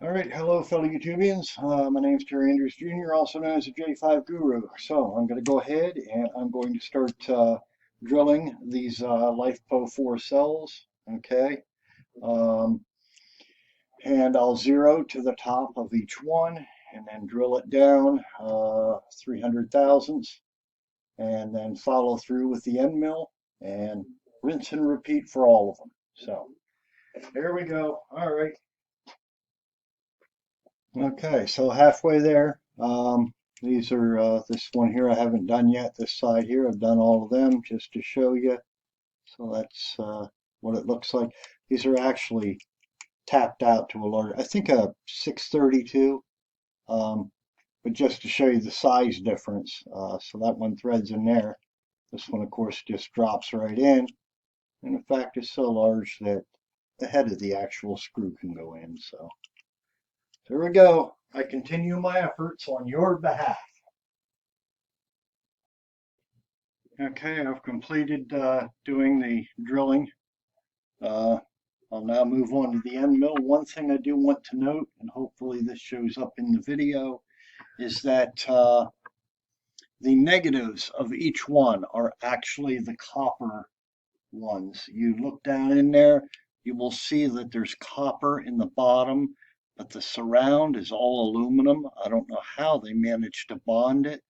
All right, hello, fellow YouTubians. My name's Terry Andrews Jr., also known as the J5 Guru. So I'm going to go ahead and I'm going to start drilling these LifePo4 cells. Okay, um, and I'll zero to the top of each one, and then drill it down 300 thousandths, and then follow through with the end mill and rinse and repeat for all of them. So there we go. All right. Okay, so halfway there. These are this one here I haven't done yet. This side here, I've done all of them just to show you. So that's what it looks like. These are actually tapped out to a large, I think a 632. Um, but just to show you the size difference. So that one threads in there. This one, of course, just drops right in. And in fact, it's so large that the head of the actual screw can go in. So there we go. I continue my efforts on your behalf. Okay, I've completed doing the drilling. Uh, I'll now move on to the end mill. One thing I do want to note, and hopefully this shows up in the video, is that the negatives of each one are actually the copper ones. You look down in there, you will see that there's copper in the bottom, but the surround is all aluminum. I don't know how they managed to bond it.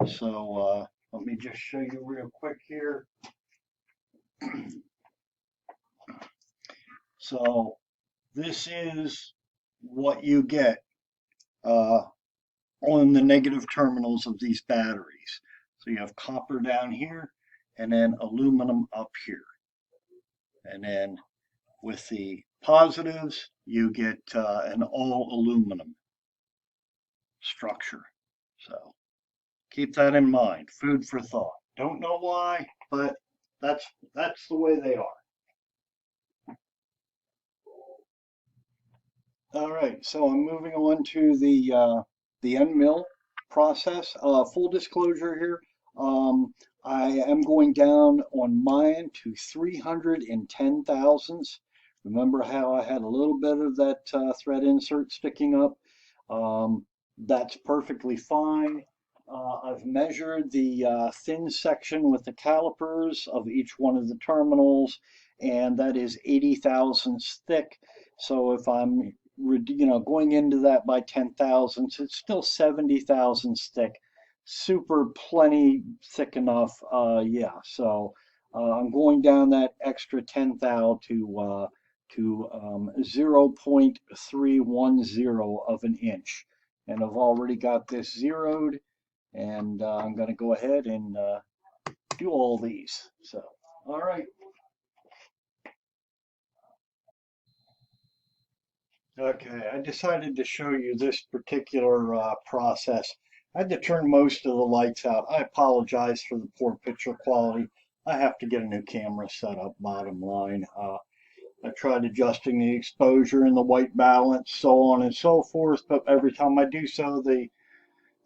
So let me just show you real quick here. So this is what you get uh, on the negative terminals of these batteries. So you have copper down here and then aluminum up here. And then with the positives, you get an all aluminum structure. So keep that in mind. Food for thought. Don't know why, but that's that's the way they are. All right, so I'm moving on to the end mill process. Full disclosure here, I am going down on mine to 310 thousandths. Remember how I had a little bit of that thread insert sticking up? That's perfectly fine. I've measured the thin section with the calipers of each one of the terminals, and that is 80 thousandths thick. So if I'm going into that by 10 thousandths, it's still 70 thousandths thick. Super plenty thick enough. Yeah, so I'm going down that extra 10 thou to 0.310 of an inch. And I've already got this zeroed, and I'm going to go ahead and do all these. So, all right. Okay, I decided to show you this particular process. I had to turn most of the lights out. I apologize for the poor picture quality. I have to get a new camera set up, bottom line. I tried adjusting the exposure and the white balance, so on and so forth, but every time I do so, the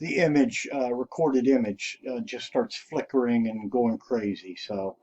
image, recorded image, just starts flickering and going crazy. So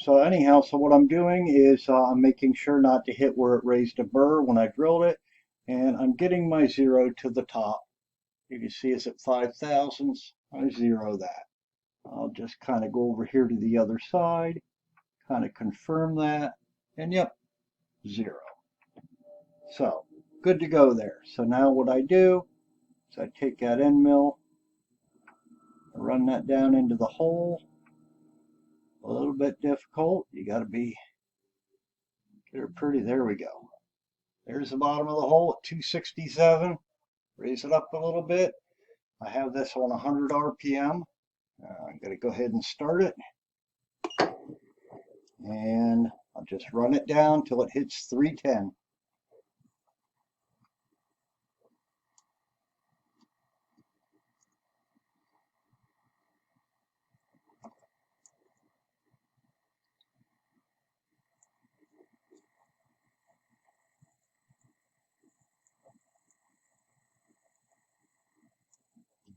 anyhow, so what I'm doing is I'm making sure not to hit where it raised a burr when I drilled it, and I'm getting my zero to the top. You can see it's at 5 thousandths. I zero that. I'll just kind of go over here to the other side, kind of confirm that, and yep, zero. So good to go there. So now what I do is I take that end mill, run that down into the hole. A little bit difficult. You got to get her pretty. There we go. There's the bottom of the hole at 267. Raise it up a little bit. I have this on 100 RPM. I'm going to go ahead and start it. And I'll just run it down till it hits 310.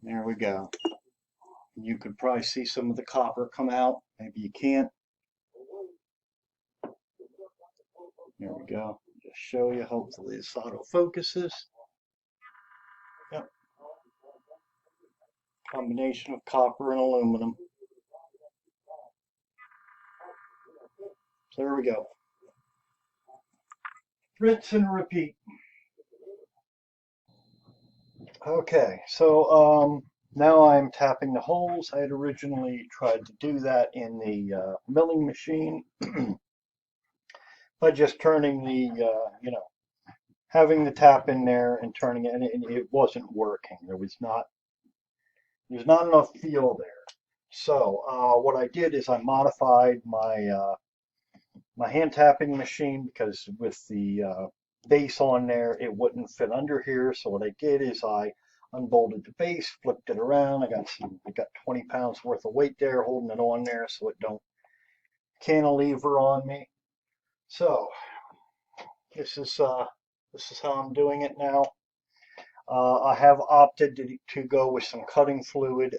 There we go. You could probably see some of the copper come out. Maybe you can't. There we go. Just show you. Hopefully this auto focuses. Combination of copper and aluminum. So there we go. Rinse and repeat. Okay, so now I'm tapping the holes. I had originally tried to do that in the milling machine by just turning the, having the tap in there and turning it, and it wasn't working. There's not enough feel there. So what I did is I modified my hand tapping machine because with the base on there, it wouldn't fit under here. So what I did is I unbolted the base, flipped it around. I got 20 pounds worth of weight there holding it on there so it don't cantilever on me. So this is how I'm doing it now. I have opted to go with some cutting fluid.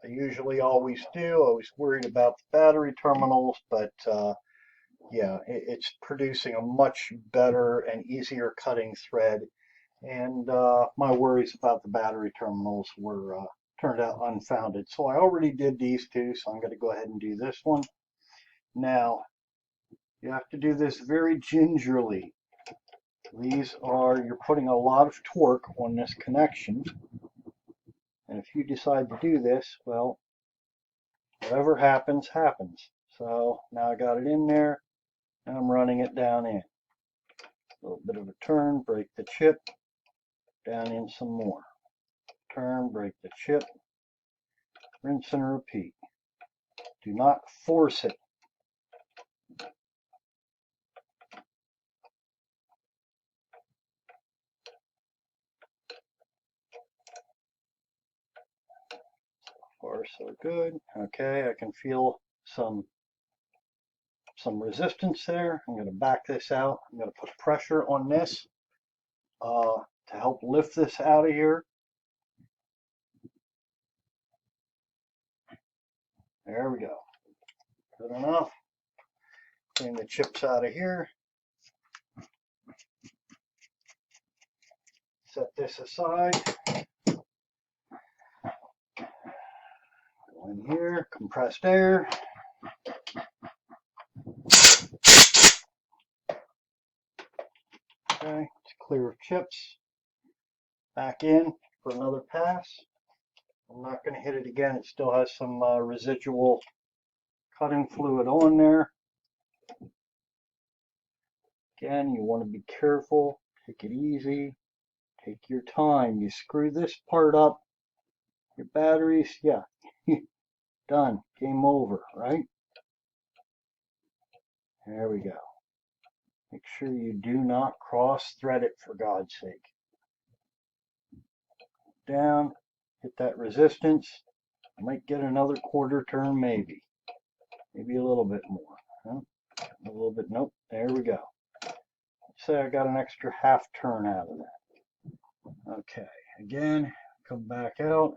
I usually always do. I was worried about the battery terminals, but yeah, it's producing a much better and easier cutting thread. And my worries about the battery terminals were turned out unfounded. So I already did these two, so I'm going to go ahead and do this one. Now, you have to do this very gingerly. You're putting a lot of torque on this connection. And if you decide to do this, well, whatever happens, happens. So now I got it in there, and I'm running it down in. A little bit of a turn, break the chip, down in some more. Turn, break the chip, rinse and repeat. Do not force it. So far, so good. Okay, I can feel some resistance there. I'm going to back this out. I'm going to put pressure on this to help lift this out of here. There we go. Good enough. Clean the chips out of here. Set this aside. Go in here, compressed air. Okay, it's clear of chips. Back in for another pass. I'm not going to hit it again. It still has some residual cutting fluid on there. Again, you want to be careful. Take it easy. Take your time. You screw this part up, your batteries, yeah, done. Game over, right? There we go. Make sure you do not cross thread it for God's sake. Down, hit that resistance. I might get another quarter turn, maybe. Maybe a little bit more. Huh? A little bit, nope, there we go. Let's say I got an extra half turn out of that. Okay, again, come back out.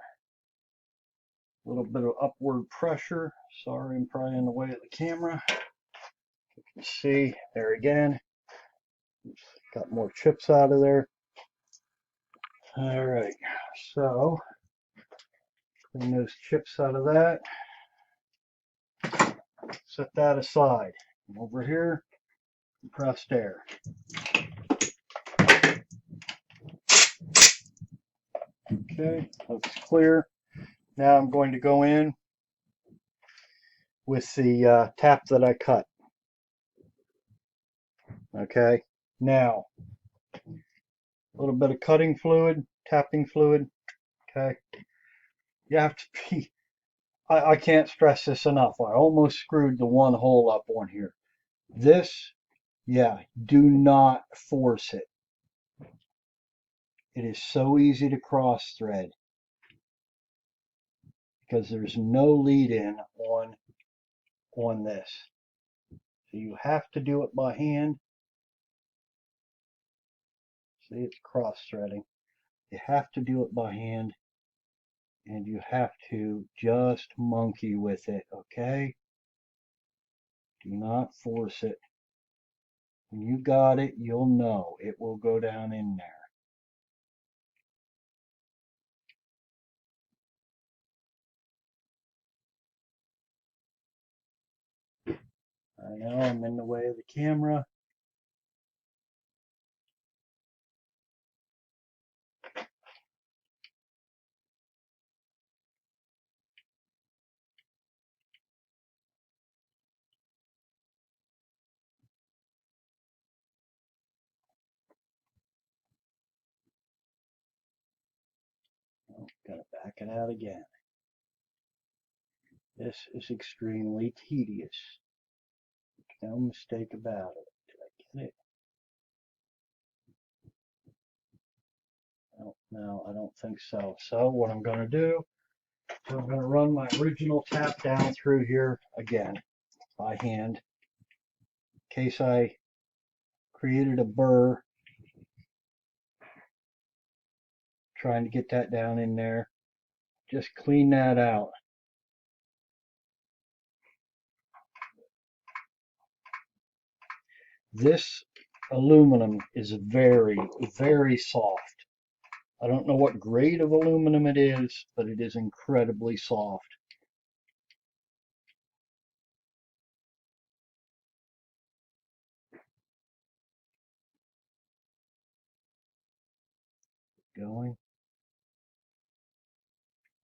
A little bit of upward pressure. Sorry, I'm probably in the way of the camera. You can see there again. Got more chips out of there. All right, so clean those chips out of that. Set that aside. Over here, compressed air. Okay, looks clear. Now I'm going to go in with the tap that I cut. Okay, now a little bit of cutting fluid, tapping fluid. Okay, you have to be, I can't stress this enough. I almost screwed the one hole up on here. This, yeah, do not force it. It is so easy to cross thread because there's no lead in on this. So you have to do it by hand. See, it's cross threading. You have to do it by hand and you have to just monkey with it, okay? Do not force it. When you got it, you'll know it will go down in there. I know I'm in the way of the camera. Oh, gotta back it out again. This is extremely tedious. No mistake about it. Did I get it? No, I don't think so. So what I'm going to do is I'm going to run my original tap down through here again by hand in case I created a burr trying to get that down in there. Just clean that out. This aluminum is very, very soft. I don't know what grade of aluminum it is, but it is incredibly soft. Going.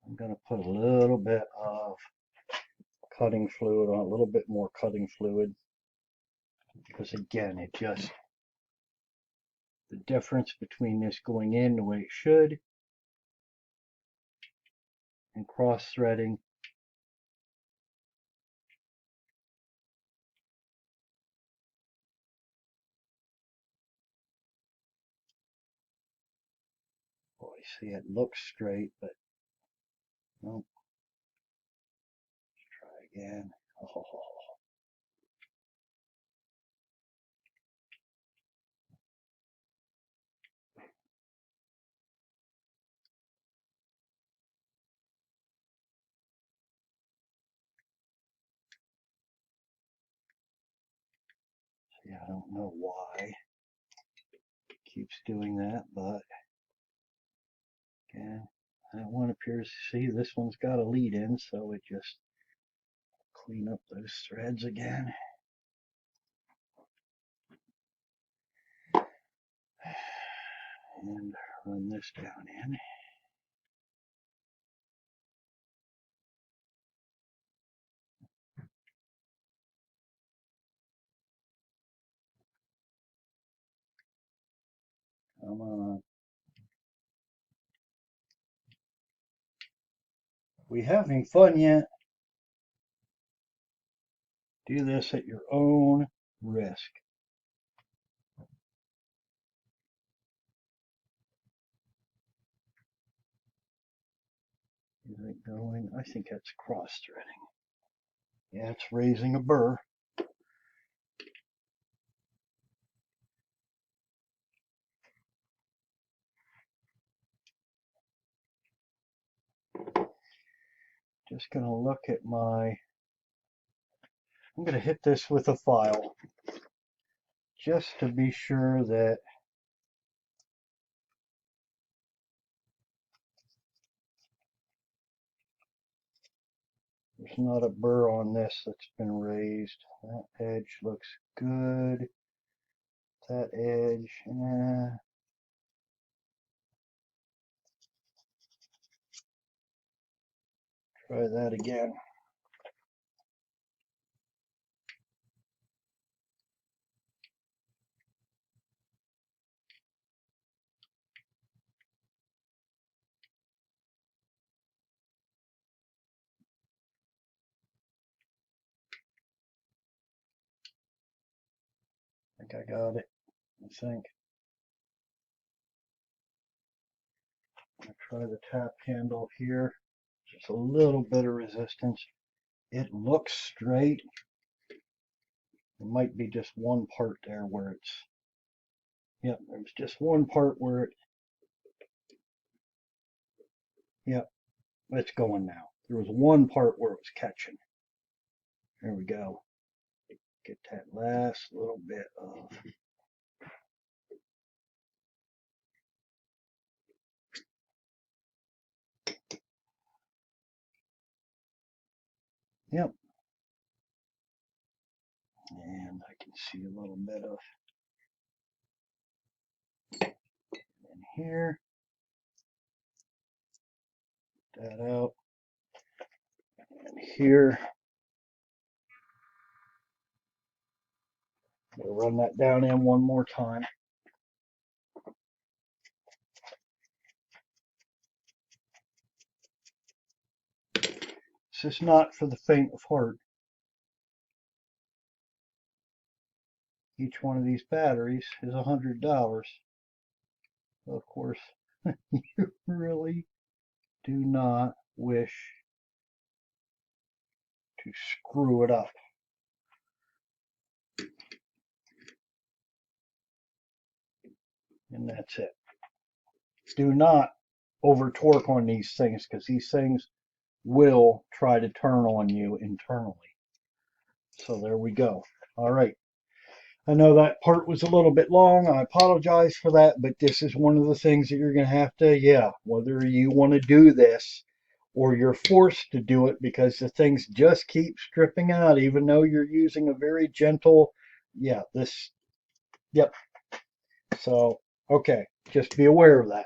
I'm going to put a little bit of cutting fluid on, a little bit more cutting fluid, because again, it just, the difference between this going in the way it should and cross threading. Boy, see, it looks straight, but nope. Let's try again. Oh. See, I don't know why it keeps doing that, but again, that one appears to see this one's got a lead in, so it just clean up those threads again. And run this down in. Come on. We having fun yet? Do this at your own risk. Is it going? I think that's cross threading. Yeah, it's raising a burr. Just going to look at my, I'm going to hit this with a file just to be sure that there's not a burr on this that's been raised. That edge looks good. That edge, try that again. I think I got it. I think. I'm going to try the tap handle here. Just a little bit of resistance. It looks straight. There might be just one part there where it's, yep, there's just one part where it, yep, it's going now. There was one part where it was catching. There we go. Get that last little bit of, yep. see a little bit of in here. That out. And here. We'll run that down in one more time. This is not for the faint of heart. Each one of these batteries is $100. Of course, you really do not wish to screw it up. And that's it. Do not over torque on these things because these things will try to turn on you internally. So there we go. All right. I know that part was a little bit long. I apologize for that, but this is one of the things that you're going to have to, yeah, whether you want to do this or you're forced to do it because the things just keep stripping out, even though you're using a very gentle, yeah, this, yep. So, okay, just be aware of that.